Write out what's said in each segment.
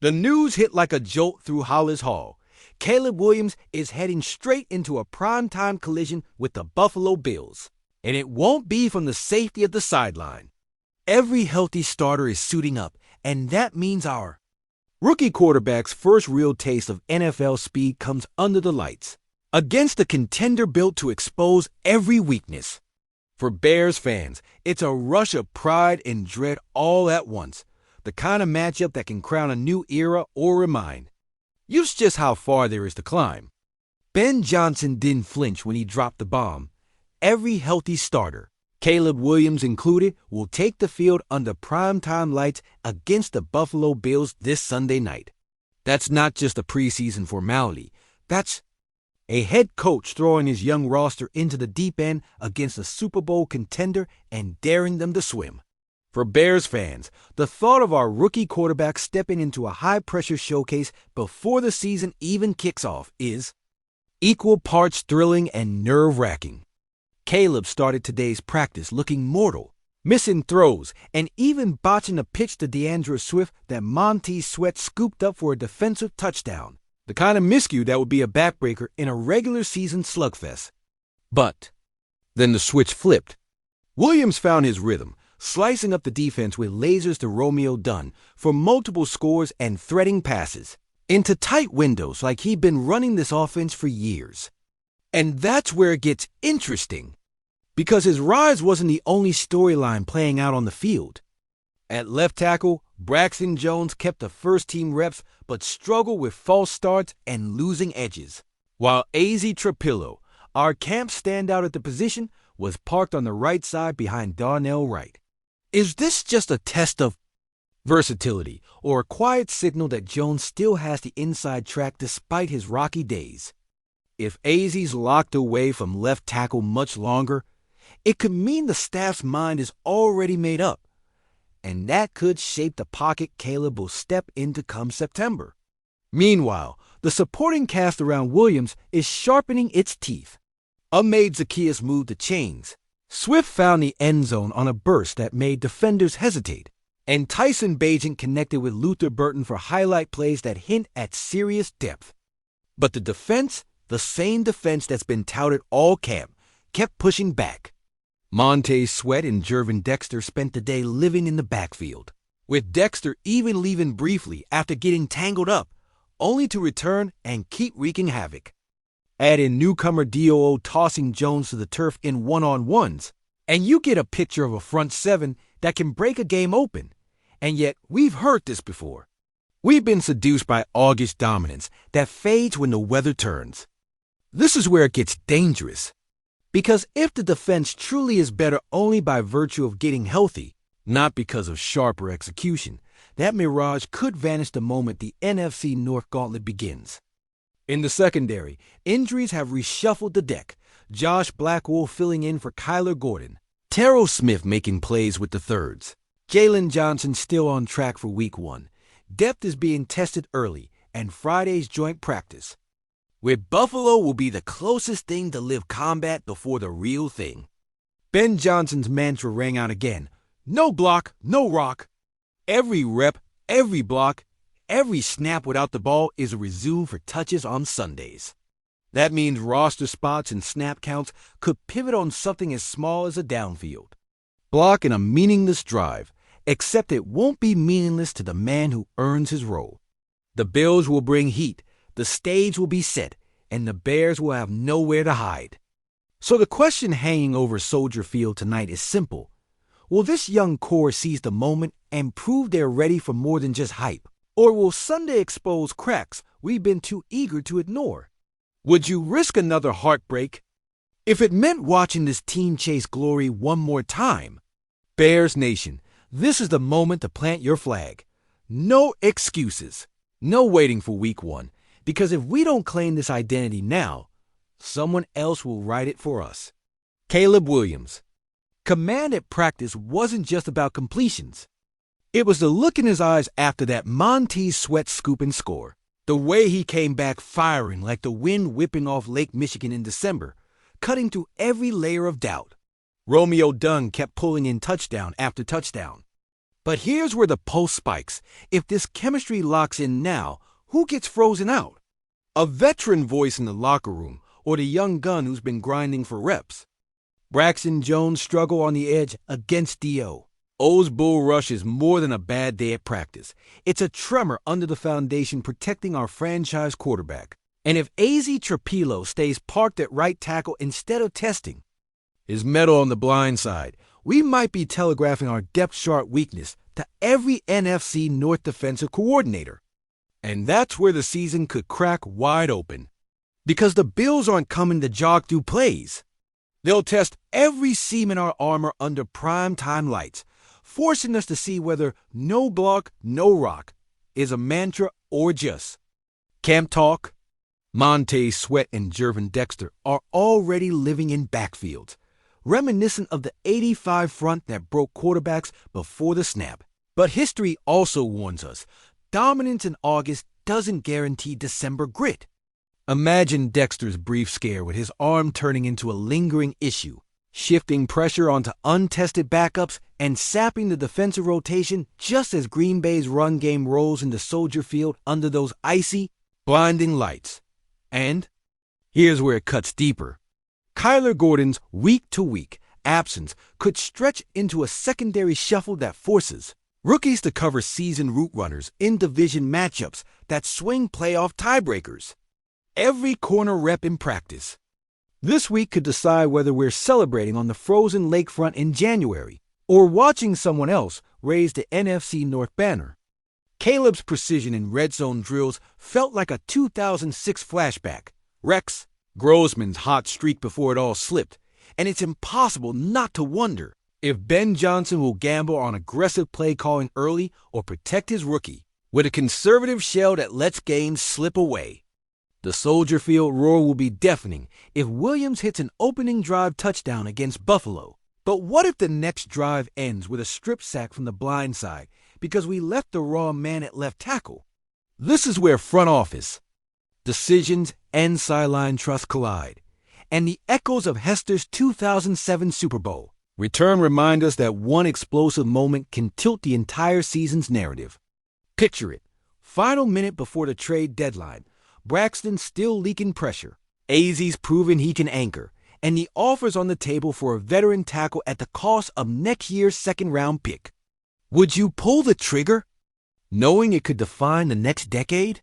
The news hit like a jolt through Hollis Hall. Caleb Williams is heading straight into a primetime collision with the Buffalo Bills. And it won't be from the safety of the sideline. Every healthy starter is suiting up, and that means our rookie quarterback's first real taste of NFL speed comes under the lights, against a contender built to expose every weakness. For Bears fans, it's a rush of pride and dread all at once, the kind of matchup that can crown a new era or remind you just how far there is to climb. Ben Johnson didn't flinch when he dropped the bomb. Every healthy starter, Caleb Williams included, will take the field under primetime lights against the Buffalo Bills this Sunday night. That's not just a preseason formality. That's a head coach throwing his young roster into the deep end against a Super Bowl contender and daring them to swim. For Bears fans, the thought of our rookie quarterback stepping into a high-pressure showcase before the season even kicks off is equal parts thrilling and nerve-wracking. Caleb started today's practice looking mortal, missing throws, and even botching a pitch to DeAndre Swift that Montez Sweat scooped up for a defensive touchdown, the kind of miscue that would be a backbreaker in a regular season slugfest. But then the switch flipped. Williams found his rhythm, slicing up the defense with lasers to Romeo Dunn for multiple scores and threading passes into tight windows like he'd been running this offense for years. And that's where it gets interesting, because his rise wasn't the only storyline playing out on the field. At left tackle, Braxton Jones kept the first-team reps but struggled with false starts and losing edges, while AZ Trapillo, our camp standout at the position, was parked on the right side behind Darnell Wright. Is this just a test of versatility or a quiet signal that Jones still has the inside track despite his rocky days? If AZ's locked away from left tackle much longer, it could mean the staff's mind is already made up, and that could shape the pocket Caleb will step into come September. Meanwhile, the supporting cast around Williams is sharpening its teeth. Amid Zacchaeus moved the chains, Swift found the end zone on a burst that made defenders hesitate, and Tyson Bagent connected with Luther Burton for highlight plays that hint at serious depth. But the defense, the same defense that's been touted all camp, kept pushing back. Montez Sweat and Jervin Dexter spent the day living in the backfield, with Dexter even leaving briefly after getting tangled up, only to return and keep wreaking havoc. Add in newcomer DOO tossing Jones to the turf in one-on-ones, and you get a picture of a front seven that can break a game open. And yet, we've heard this before. We've been seduced by August dominance that fades when the weather turns. This is where it gets dangerous. Because if the defense truly is better only by virtue of getting healthy, not because of sharper execution, that mirage could vanish the moment the NFC North gauntlet begins. In the secondary, injuries have reshuffled the deck. Josh Blackwell filling in for Kyler Gordon. Terrell Smith making plays with the thirds. Jalen Johnson still on track for Week 1. Depth is being tested early, and Friday's joint practice with Buffalo will be the closest thing to live combat before the real thing. Ben Johnson's mantra rang out again. No block, no rock. Every rep, every block, every snap without the ball is resumed for touches on Sundays. That means roster spots and snap counts could pivot on something as small as a downfield block in a meaningless drive, except it won't be meaningless to the man who earns his role. The Bills will bring heat. The stage will be set, and the Bears will have nowhere to hide. So the question hanging over Soldier Field tonight is simple. Will this young core seize the moment and prove they're ready for more than just hype? Or will Sunday expose cracks we've been too eager to ignore? Would you risk another heartbreak if it meant watching this team chase glory one more time? Bears Nation, this is the moment to plant your flag. No excuses. No waiting for Week 1. Because if we don't claim this identity now, someone else will write it for us. Caleb Williams. Command at practice wasn't just about completions. It was the look in his eyes after that Montez Sweat scoop and score. The way he came back firing like the wind whipping off Lake Michigan in December, cutting through every layer of doubt. Romeo Dunn kept pulling in touchdown after touchdown. But here's where the pulse spikes. If this chemistry locks in now, who gets frozen out? A veteran voice in the locker room, or the young gun who's been grinding for reps? Braxton Jones' struggle on the edge against D.O. O's bull rush is more than a bad day at practice. It's a tremor under the foundation protecting our franchise quarterback. And if AZ Trapilo stays parked at right tackle instead of testing his metal on the blind side, we might be telegraphing our depth chart weakness to every NFC North defensive coordinator. And that's where the season could crack wide open. Because the Bills aren't coming to jog through plays. They'll test every seam in our armor under prime-time lights, forcing us to see whether no block, no rock is a mantra or just camp talk. Montez Sweat and Jervin Dexter are already living in backfields, reminiscent of the '85 front that broke quarterbacks before the snap. But history also warns us, dominance in August doesn't guarantee December grit. Imagine Dexter's brief scare with his arm turning into a lingering issue, shifting pressure onto untested backups and sapping the defensive rotation just as Green Bay's run game rolls into Soldier Field under those icy, blinding lights. And here's where it cuts deeper. Kyler Gordon's week-to-week absence could stretch into a secondary shuffle that forces rookies to cover seasoned route runners in division matchups that swing playoff tiebreakers. Every corner rep in practice this week could decide whether we're celebrating on the frozen lakefront in January or watching someone else raise the NFC North banner. Caleb's precision in red zone drills felt like a 2006 flashback. Rex Grossman's hot streak before it all slipped, and it's impossible not to wonder if Ben Johnson will gamble on aggressive play calling early or protect his rookie with a conservative shell that lets games slip away. The Soldier Field roar will be deafening if Williams hits an opening drive touchdown against Buffalo. But what if the next drive ends with a strip sack from the blind side because we left the raw man at left tackle? This is where front office decisions and sideline trust collide, and the echoes of Hester's 2007 Super Bowl return remind us that one explosive moment can tilt the entire season's narrative. Picture it. Final minute before the trade deadline. Braxton's still leaking pressure. AZ's proven he can anchor, and the offers on the table for a veteran tackle at the cost of next year's second-round pick. Would you pull the trigger, knowing it could define the next decade?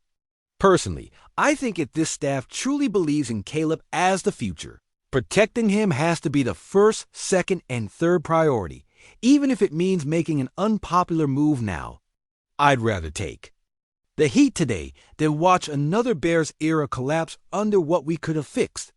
Personally, I think if this staff truly believes in Caleb as the future, protecting him has to be the first, second, and third priority, even if it means making an unpopular move now. I'd rather take the heat today than watch another Bears era collapse under what we could have fixed.